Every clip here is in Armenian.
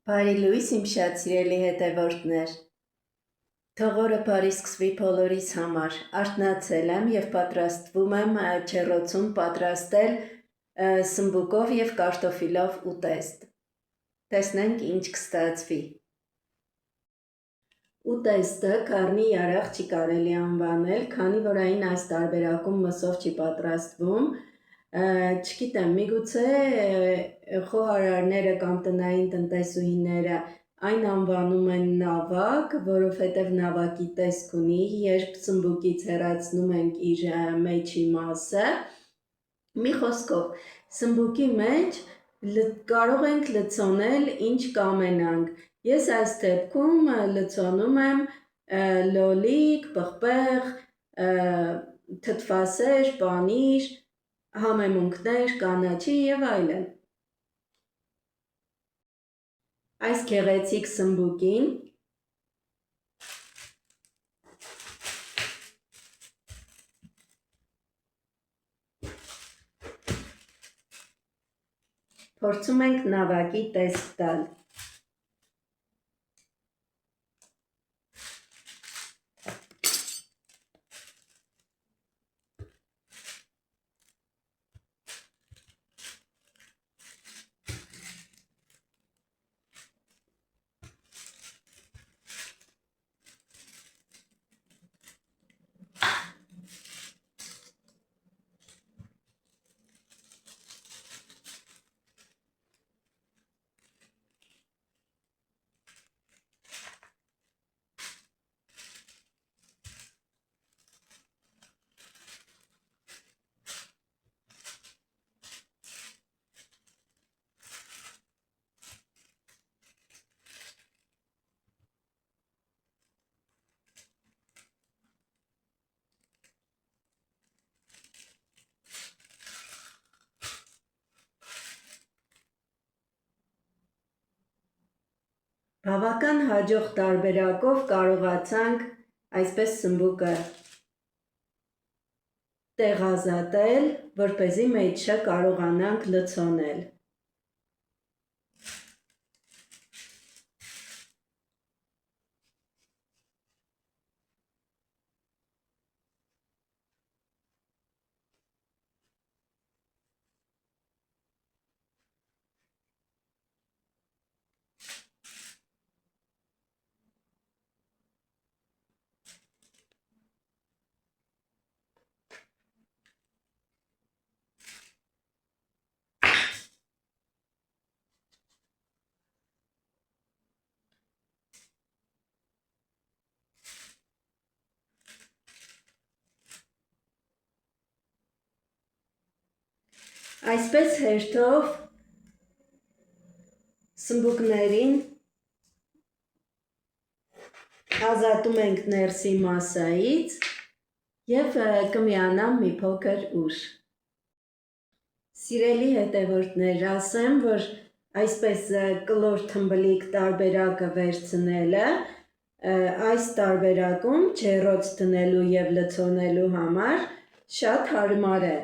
Բարի լույս իմ շատ սիրելի հետևորդներ, թող օրը բարի սկսվի բոլորիս համար, արթնացել եմ և պատրաստվում եմ չեռոցում պատրաստել սմբուկով և կարտոֆիլով ուտեստ, տեսնենք ինչ կստացվի։ Ուտեստը կարմի ярախ չի կարելի անվանել, քանի որ այն այս տարբերակում մսով չի պատրաստվում, չգիտեմ, միգուցե խոհարարները կամ տնային տնտեսուհիները այն անվանում են նավակ, որովհետև նավակի տեսք ունի, երբ սմբուկից հեռացնում ենք իր մեջի մասը։ Մի խոսքով, սմբուկի մեջ կարող ենք լցոնել ինչ կամենանք։ Ես այս դեպքում լցոնում եմ լոլիկ, պղպեղ, թթվասեր, պանիր, համեմունքներ, կանաչի և այլն։ Այս գեղեցիկ սմբուկին փորձում ենք նավակի տեսք տալ։ Բավական հաջող տարբերակով կարողացանք այսպես սմբուկը տեղազատել, որպեսզի մեջը կարողանանք լցոնել։ Այսպես հերթով սմբուկներին ազատում ենք ներսի մասսայից և կմիանամ մի փոքր ուշ։ Սիրելի հետևորդներ, ասեմ, որ այսպես կլոր թմբլիկ տարբերակը վերցնելը այս տարբերակում ջեռոց դնելու և լցոնելու համար շատ հարմար է։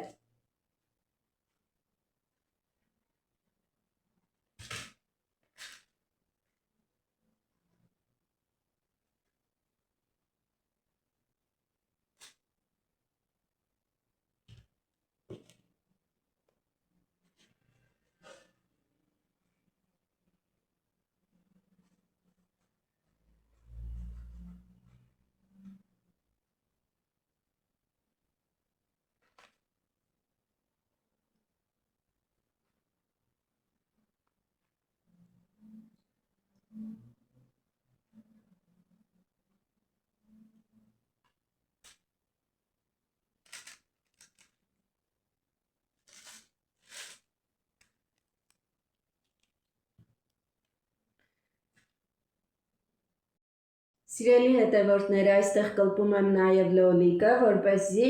Սիրելի հետևորդներ, այստեղ կլպում եմ նաև լոլիկը, որպեսզի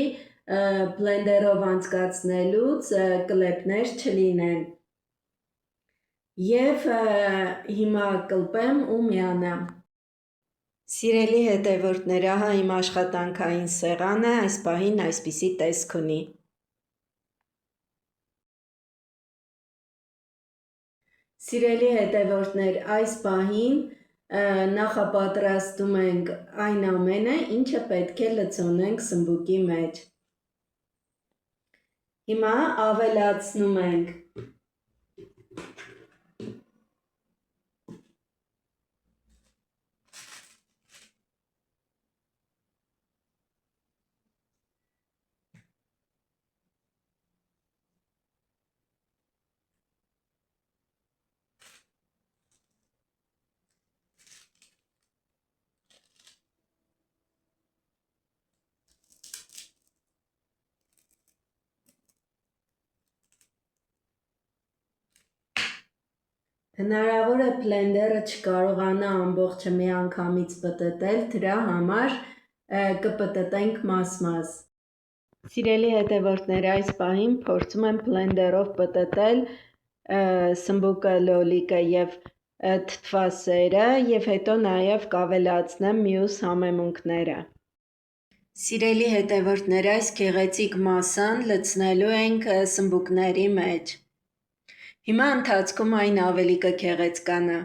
բլենդերով անցկացնելուց կլեպներ չլինեն։ Եվ հիմա կլպեմ ու միանամ։ Սիրելի հետևորդներ, ահա իմ աշխատանքային սեղանը այս պահին այսպիսի տեսք ունի։ Սիրելի հետևորդներ, այս պահին նախապատրաստում ենք այն ամենը, ինչը պետք է լցոնենք սմբուկի մեջ։ Հիմա ավելացնում ենք Հնարավոր է բլենդերը չկարողանա ամբողջը միանգամից պտտել, դրա համար կպտտենք մաս-մաս։ Սիրելի հետևորդներ, այս պահին փորձում եմ բլենդերով պտտել սմբուկը, լոլիկը և թթվասերը և հետո նաև կավելացնեմ մյուս համեմունքները։ Սիրելի հետևորդներ, այս գեղեցիկ մասան լցնելու ենք սմբուկների մեջ։ Հիմա ընթացքում այն ավելի կգեղեցկանա։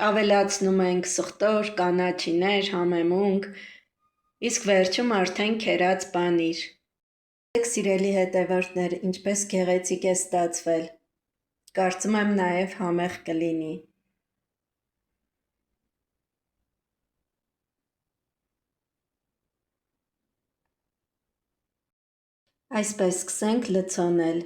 Ավելացնում ենք սխտոր, կանաչիներ, համեմունք, իսկ վերջում արդեն քերած պանիր։ Սիրելի հետևորդներ, ինչպես գեղեցիկ է ստացվել։ Կարծում եմ նաև համեղ կլինի։ Այսպես սկսենք լցոնել։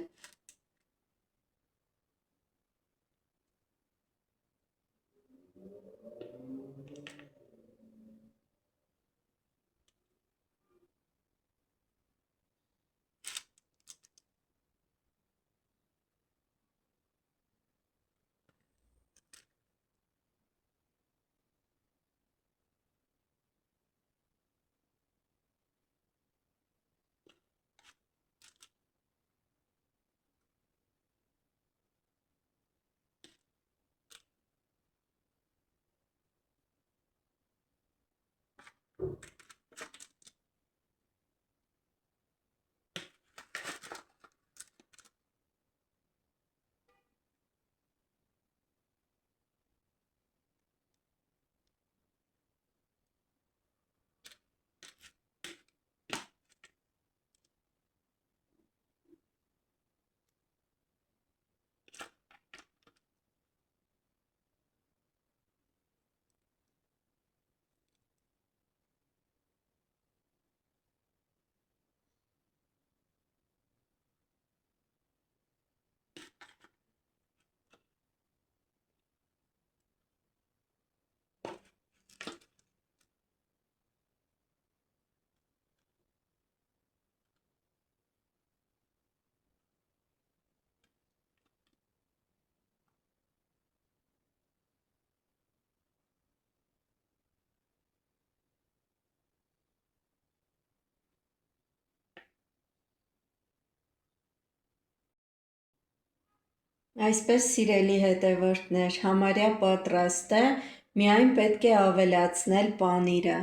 Այսպես, սիրելի հետևորդներ, համարյա պատրաստ է, միայն պետք է ավելացնել պանիրը։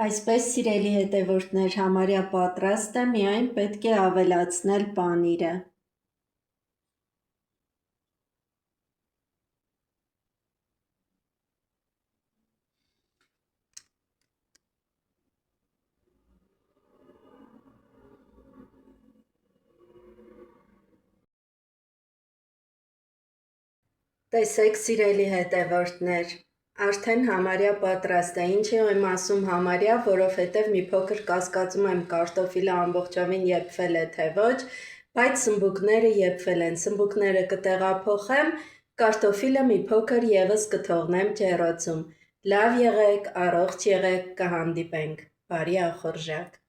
Այսպես, սիրելի հետևորդներ, համարյա պատրաստ է, միայն պետք է ավելացնել պանիրը։ Տեսեք, սիրելի հետևորդներ, արդեն համարյա պատրաստ է, ինչի եմ ասում համարյա, որովհետև մի փոքր կասկածում եմ կարտոֆիլը ամբողջովին եփվել է թե ոչ, բայց սմբուկները եփվել են, սմբուկները կտեղափոխեմ, կարտոֆիլը մի փոքր ևս կթողնեմ ջեռոցում։ Լավ եղեք, առողջ եղեք, կհանդիպենք, բարի ախորժակ։